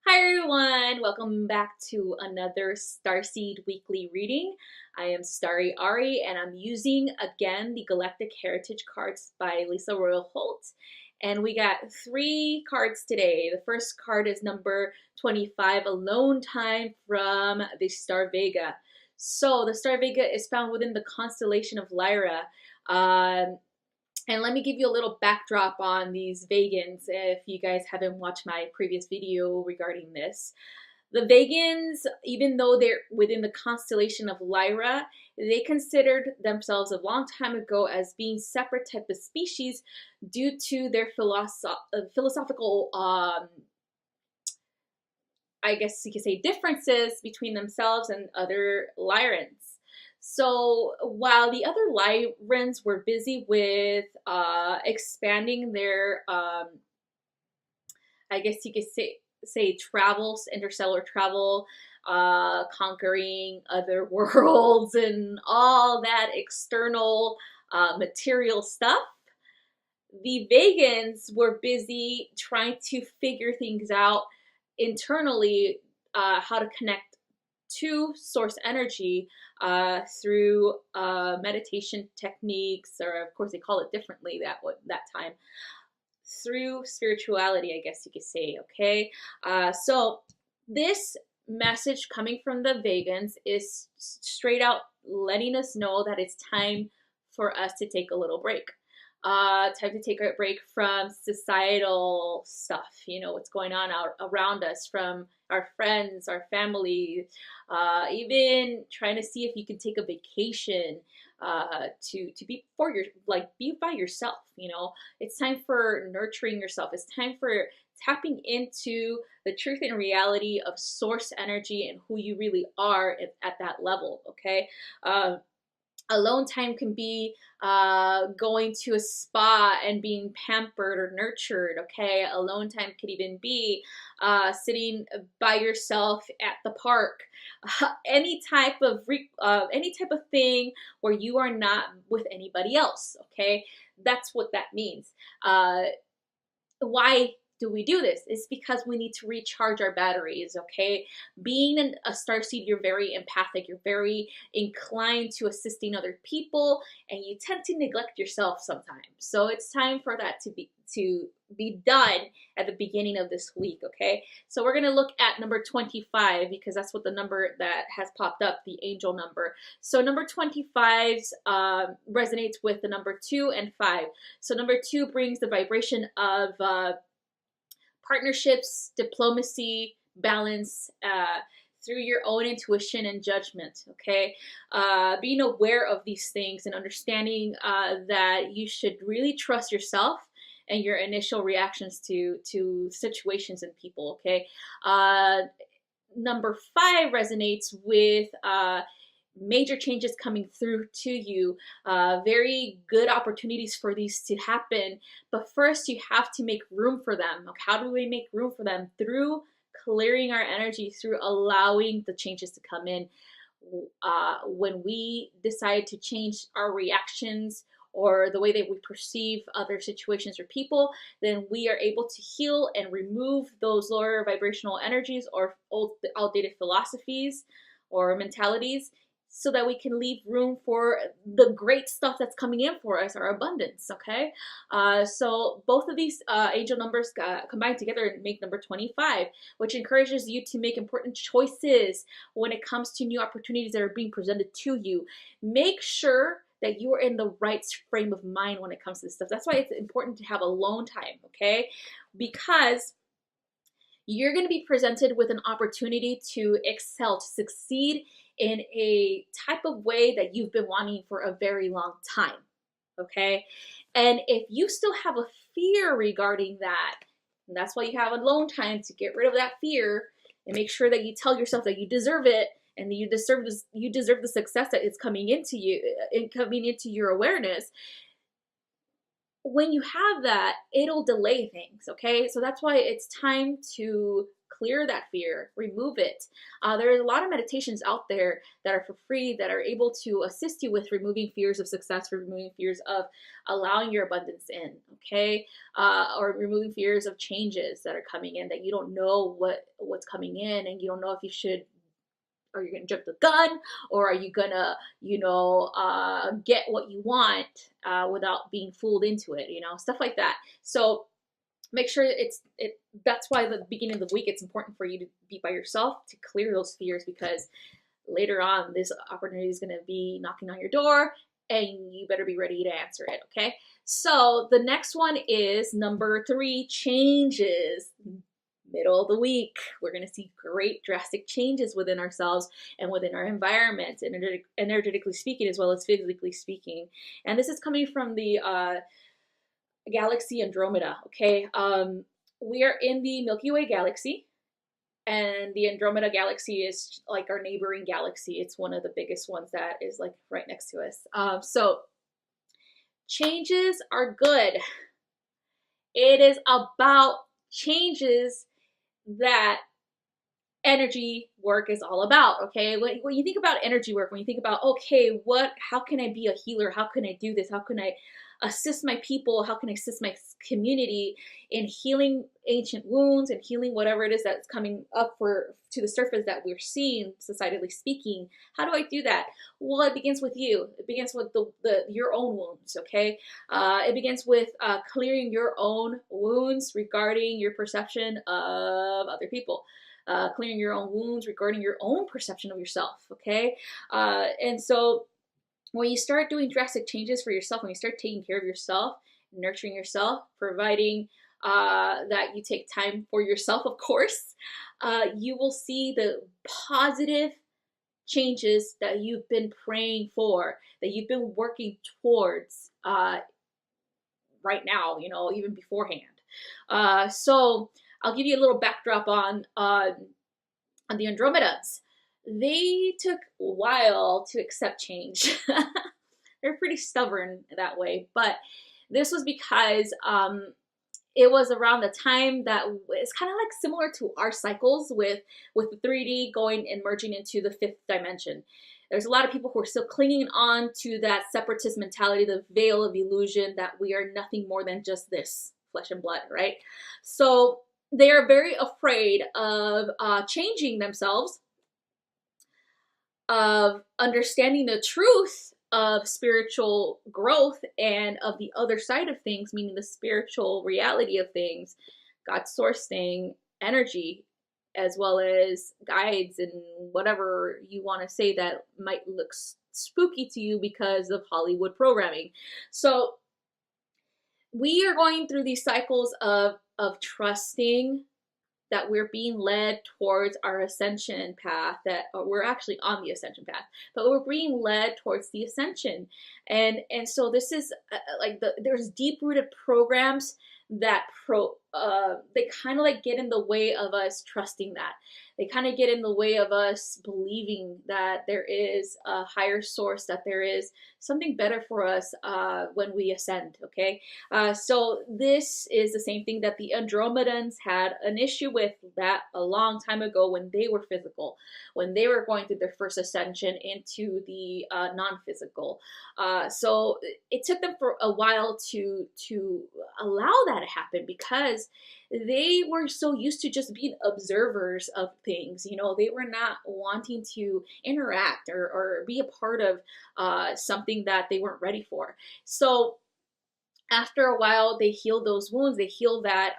Hi everyone, welcome back to another Starseed weekly reading. I am StariAri and I'm using again the Galactic Heritage cards by Lisa Royal Holt. And we got three cards today. The first card is number 25, Alone Time from the Star Vega. So the Star Vega is found within the constellation of Lyra. And let me give you a little backdrop on these Vegans if you guys haven't watched my previous video regarding this. The Vegans, even though they're within the constellation of Lyra, they considered themselves a long time ago as being separate type of species due to their philosophical, I guess you could say, differences between themselves and other Lyrans. So while the other Lyrans were busy with expanding their, I guess you could say travels, interstellar travel, conquering other worlds and all that external material stuff, the Vegans were busy trying to figure things out internally, how to connect to source energy through meditation techniques, or of course they call it differently that time, through spirituality, I guess you could say. Okay, so this message coming from the Vegans is straight out letting us know that it's time for us to take a little break. Time to take a break from societal stuff, what's going on out around us, from our friends, our family, even trying to see if you can take a vacation to be by yourself. It's time for nurturing yourself. It's time for tapping into the truth and reality of source energy and who you really are at that level. Okay. Alone time can be going to a spa and being pampered or nurtured. Okay, alone time could even be sitting by yourself at the park. Any type of thing where you are not with anybody else. Okay, that's what that means. Why do we do this? It's because we need to recharge our batteries. Okay, being a starseed, you're very empathic, you're very inclined to assisting other people, and you tend to neglect yourself sometimes. So it's time for that to be done at the beginning of this week. Okay, so we're going to look at number 25 because that's what the number that has popped up, the angel number. So number 25 resonates with the number 2 and 5. So number 2 brings the vibration of partnerships, diplomacy, balance, through your own intuition and judgment. Okay, being aware of these things and understanding that you should really trust yourself and your initial reactions to situations and people. Okay, number 5 resonates with major changes coming through to you, very good opportunities for these to happen, but first you have to make room for them. How do we make room for them? Through clearing our energy, through allowing the changes to come in. When we decide to change our reactions or the way that we perceive other situations or people, then we are able to heal and remove those lower vibrational energies or old outdated philosophies or mentalities, so that we can leave room for the great stuff that's coming in for us, our abundance. Okay, so both of these angel numbers combined together and make number 25, which encourages you to make important choices when it comes to new opportunities that are being presented to you. Make sure that you are in the right frame of mind when it comes to this stuff. That's why it's important to have alone time. Okay, because you're going to be presented with an opportunity to excel, to succeed in a type of way that you've been wanting for a very long time. Okay, and if you still have a fear regarding that, and that's why you have alone time, to get rid of that fear and make sure that you tell yourself that you deserve it and that you deserve the success that is coming into you and coming into your awareness. When you have that, it'll delay things. Okay, so that's why it's time to clear that fear, remove it. There's a lot of meditations out there that are for free that are able to assist you with removing fears of success, removing fears of allowing your abundance in, okay? Or removing fears of changes that are coming in that you don't know what's coming in, and you don't know if you should, are you gonna jump the gun, or are you gonna, get what you want without being fooled into it, stuff like that. So make sure that's why the beginning of the week, it's important for you to be by yourself to clear those fears, because later on this opportunity is going to be knocking on your door, and you better be ready to answer it. Okay, so the next one is number 3, changes. Middle of the week, we're going to see great drastic changes within ourselves and within our environment, energetically speaking as well as physically speaking. And this is coming from the galaxy Andromeda. Okay, we are in the Milky Way galaxy, and the Andromeda galaxy is like our neighboring galaxy. It's one of the biggest ones that is like right next to us. So changes are good. It is about changes that energy work is all about. Okay, when you think about energy work, when you think about, okay, how can I be a healer, how can I do this, how can I assist my people, how can I assist my community in healing ancient wounds and healing whatever it is that's coming up to the surface that we're seeing, societally speaking. How do I do that? Well, it begins with you. It begins with your own wounds. Okay, it begins with clearing your own wounds regarding your perception of other people. Clearing your own wounds regarding your own perception of yourself, okay? And so when you start doing drastic changes for yourself, when you start taking care of yourself, nurturing yourself, providing that you take time for yourself, of course, you will see the positive changes that you've been praying for, that you've been working towards right now, even beforehand. So I'll give you a little backdrop on the Andromedans. They took a while to accept change. They're pretty stubborn that way, but this was because it was around the time that it's kind of like similar to our cycles with the 3D going and merging into the 5th dimension. There's a lot of people who are still clinging on to that separatist mentality, the veil of illusion that we are nothing more than just this, flesh and blood, right? So they are very afraid of changing themselves, of understanding the truth of spiritual growth and of the other side of things, meaning the spiritual reality of things, God's source thing, energy, as well as guides and whatever you want to say that might look spooky to you because of Hollywood programming. So we are going through these cycles of trusting that we're being led towards our ascension path, that we're actually on the ascension path, but we're being led towards the ascension. And so this is there's deep-rooted programs that they kind of like get in the way of us trusting that. They kind of get in the way of us believing that there is a higher source, that there is something better for us when we ascend, okay? So this is the same thing that the Andromedans had an issue with that a long time ago when they were physical, when they were going through their first ascension into the non-physical. So it took them for a while to allow that to happen, because they were so used to just being observers of things. They were not wanting to interact or be a part of something that they weren't ready for. So after a while, they healed those wounds. They healed that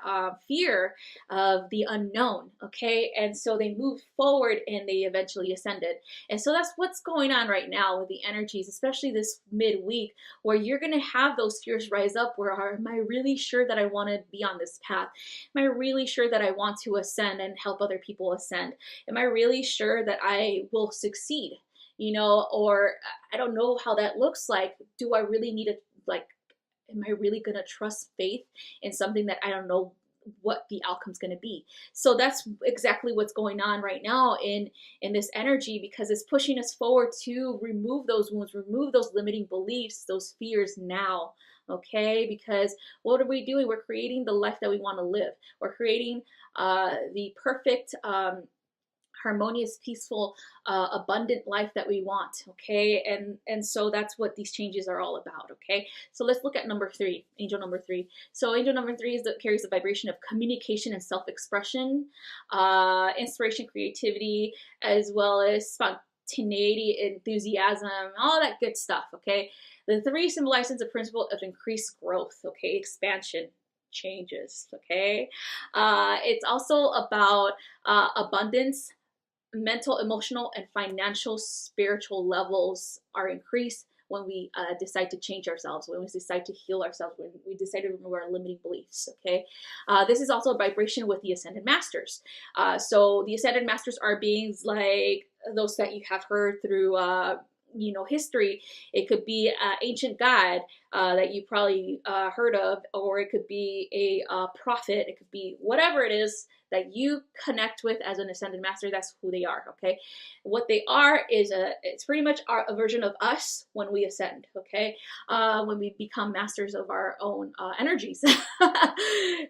fear of the unknown, okay? And so they moved forward and they eventually ascended. And so that's what's going on right now with the energies, especially this midweek, where you're going to have those fears rise up where, am I really sure that I want to be on this path? Am I really sure that I want to ascend and help other people ascend? Am I really sure that I will succeed? Or I don't know how that looks like. Do I really need to, am I really going to trust faith in something that I don't know what the outcome's going to be? So that's exactly what's going on right now in this energy, because it's pushing us forward to remove those wounds, remove those limiting beliefs, those fears now. okay? Because what are we doing? We're creating the life that we want to live. We're creating the perfect harmonious, peaceful, abundant life that we want, okay? And so that's what these changes are all about, okay? So let's look at number 3, angel number 3. So angel number 3 is carries the vibration of communication and self-expression, inspiration, creativity, as well as spontaneity, enthusiasm, all that good stuff, okay? The 3 symbolizes the principle of increased growth, okay? Expansion, changes, okay? It's also about abundance. Mental, emotional, and financial, spiritual levels are increased when we decide to change ourselves, when we decide to heal ourselves, when we decide to remove our limiting beliefs, okay? This is also a vibration with the Ascended Masters. So the Ascended Masters are beings like those that you have heard through history. It could be an ancient god that you probably heard of, or it could be a prophet. It could be whatever it is that you connect with as an Ascended Master. That's who they are, okay? What they are is it's pretty much a version of us when we ascend, okay? When we become masters of our own energies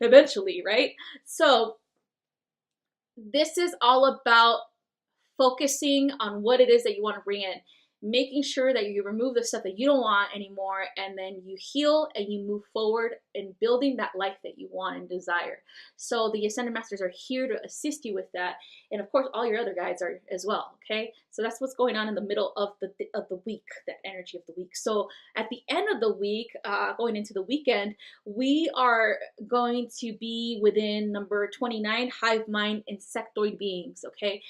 eventually, right? So this is all about focusing on what it is that you want to bring in, making sure that you remove the stuff that you don't want anymore, and then you heal and you move forward in building that life that you want and desire. So the Ascended Masters are here to assist you with that, and of course all your other guides are as well, okay? So that's what's going on in the middle of the week, that energy of the week. So at the end of the week, going into the weekend, we are going to be within number 29, hive mind insectoid beings, okay?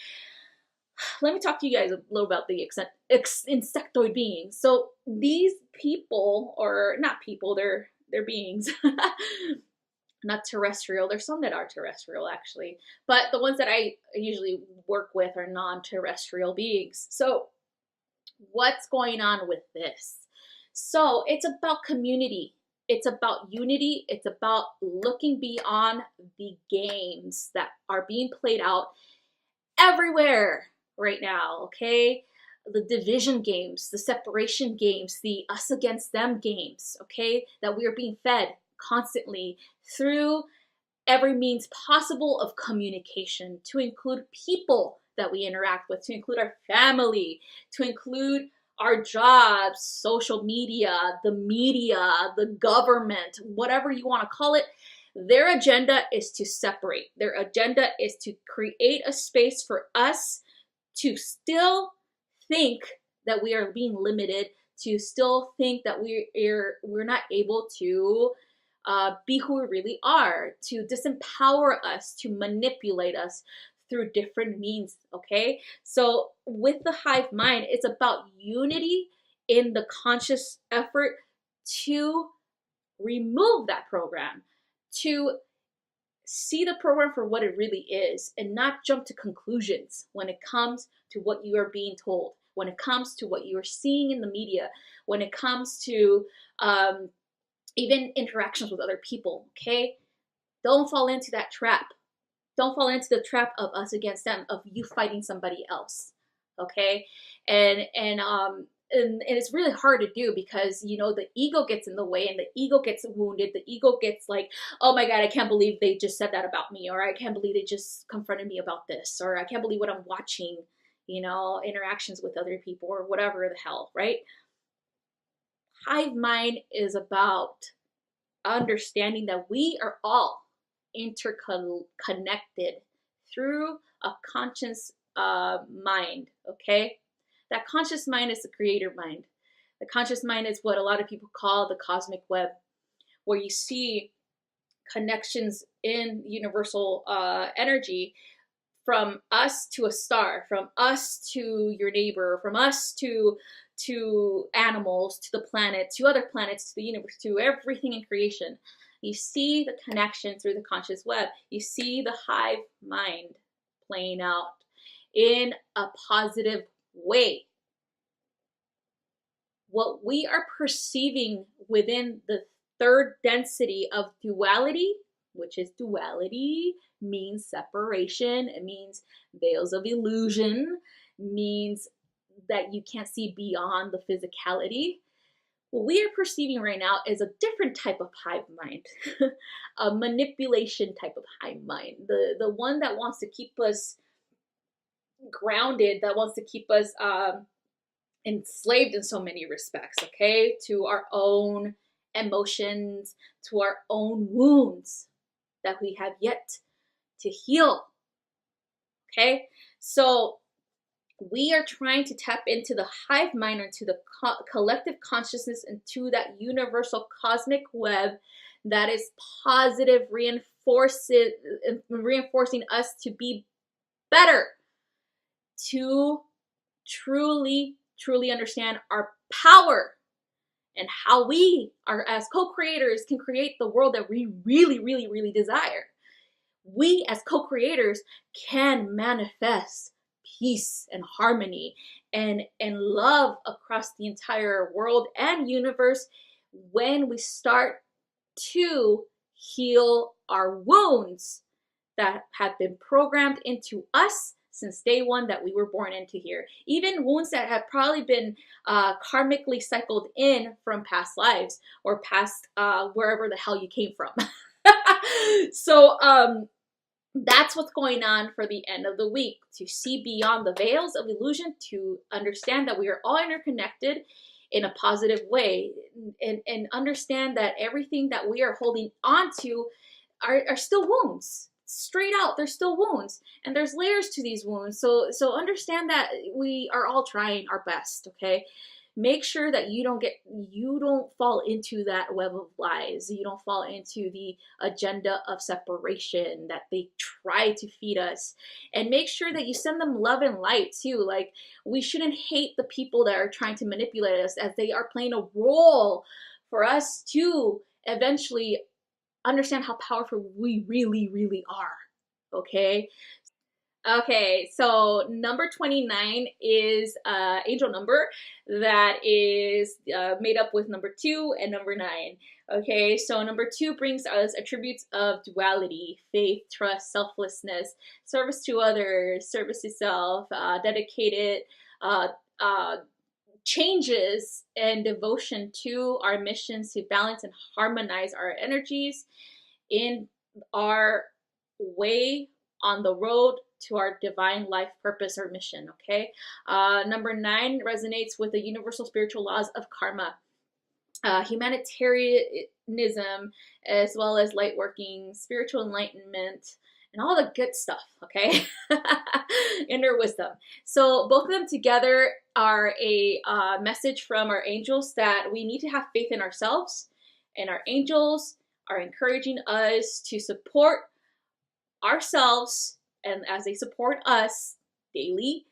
Let me talk to you guys a little about the insectoid beings. So these people, or not people, they're beings, not terrestrial. There's some that are terrestrial actually, but the ones that I usually work with are non-terrestrial beings. So what's going on with this? So it's about community. It's about unity. It's about looking beyond the games that are being played out everywhere right now, okay? The division games, the separation games, the us against them games, okay? That we are being fed constantly through every means possible of communication, to include people that we interact with, to include our family, to include our jobs, social media, the government, whatever you want to call it. Their agenda is to separate. Their agenda is to create a space for us to still think that we are being limited, to still think that we're not able to be who we really are, to disempower us, to manipulate us through different means, okay? So with the hive mind, it's about unity in the conscious effort to remove that program, to see the program for what it really is, and not jump to conclusions when it comes to what you are being told, when it comes to what you are seeing in the media, when it comes to even interactions with other people, okay? Don't fall into that trap. Don't fall into the trap of us against them, of you fighting somebody else, okay? And it's really hard to do because, the ego gets in the way, and the ego gets wounded. The ego gets like, oh my God, I can't believe they just said that about me, or I can't believe they just confronted me about this, or I can't believe what I'm watching, interactions with other people, or whatever the hell, right? Hive mind is about understanding that we are all interconnected through a conscious mind, okay? That conscious mind is the creator mind. The conscious mind is what a lot of people call the cosmic web, where you see connections in universal energy, from us to a star, from us to your neighbor, from us to animals, to the planet, to other planets, to the universe, to everything in creation. You see the connection through the conscious web. You see the hive mind playing out in a positive way. What we are perceiving within the third density of duality, which is duality, means separation. It means veils of illusion, means that you can't see beyond the physicality. what we are perceiving right now is a different type of hive mind, a manipulation type of hive mind, the one that wants to keep us grounded, that wants to keep us enslaved in so many respects, okay, to our own emotions, to our own wounds that we have yet to heal. Okay, so we are trying to tap into the hive mind, into the collective consciousness, into that universal cosmic web that is positive, reinforcing us to be better, to truly understand our power and how we are, as co-creators, can create the world that we really desire. We as co-creators can manifest peace and harmony and love across the entire world and universe when we start to heal our wounds that have been programmed into us since day one that we were born into here. Even wounds that have probably been karmically cycled in from past lives or past wherever the hell you came from. So that's what's going on for the end of the week, to see beyond the veils of illusion, to understand that we are all interconnected in a positive way, and understand that everything that we are holding on to are still wounds. Straight out, they're still wounds, and there's layers to these wounds. So understand that we are all trying our best, okay? Make sure that you don't fall into that web of lies. You don't fall into the agenda of separation that they try to feed us. And make sure that you send them love and light too. Like, we shouldn't hate the people that are trying to manipulate us, as they are playing a role for us to eventually understand how powerful we really are. Okay? Okay, so number 29 is angel number that is made up with number 2 and number 9. Okay, so number 2 brings us attributes of duality, faith, trust, selflessness, service to others, service to self, dedicated changes and devotion to our missions to balance and harmonize our energies in our way on the road to our divine life purpose or mission. Okay, number 9 resonates with the universal spiritual laws of karma, humanitarianism, as well as light working, spiritual enlightenment, and all the good stuff. Okay, inner wisdom. So both of them together are a message from our angels that we need to have faith in ourselves, and our angels are encouraging us to support ourselves, and as they support us daily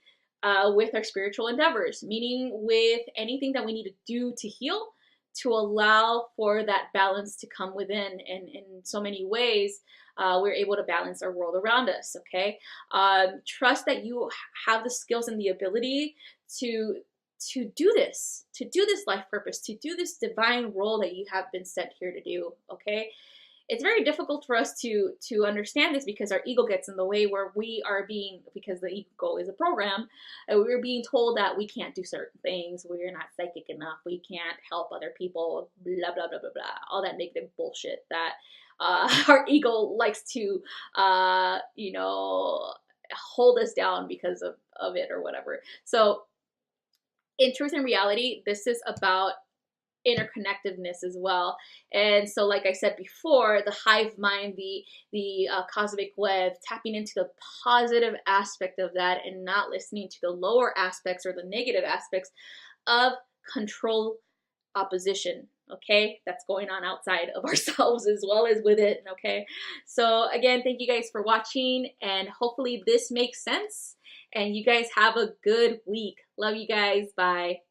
with our spiritual endeavors, meaning with anything that we need to do to heal, to allow for that balance to come within. And in so many ways, we're able to balance our world around us. Okay, trust that you have the skills and the ability to do this life purpose, to do this divine role that you have been sent here to do. Okay, it's very difficult for us to understand this, because our ego gets in the way, where we are being, because the ego is a program, and we're being told that we can't do certain things, we're not psychic enough, we can't help other people, blah blah blah blah blah, all that negative bullshit that our ego likes to hold us down because of it or whatever. So in truth and reality, this is about interconnectedness as well. And so, like I said before, the hive mind, the cosmic web, tapping into the positive aspect of that and not listening to the lower aspects or the negative aspects of control, opposition. Okay, that's going on outside of ourselves as well as with it. Okay, so again, thank you guys for watching, and hopefully this makes sense, and you guys have a good week. Love you guys. Bye.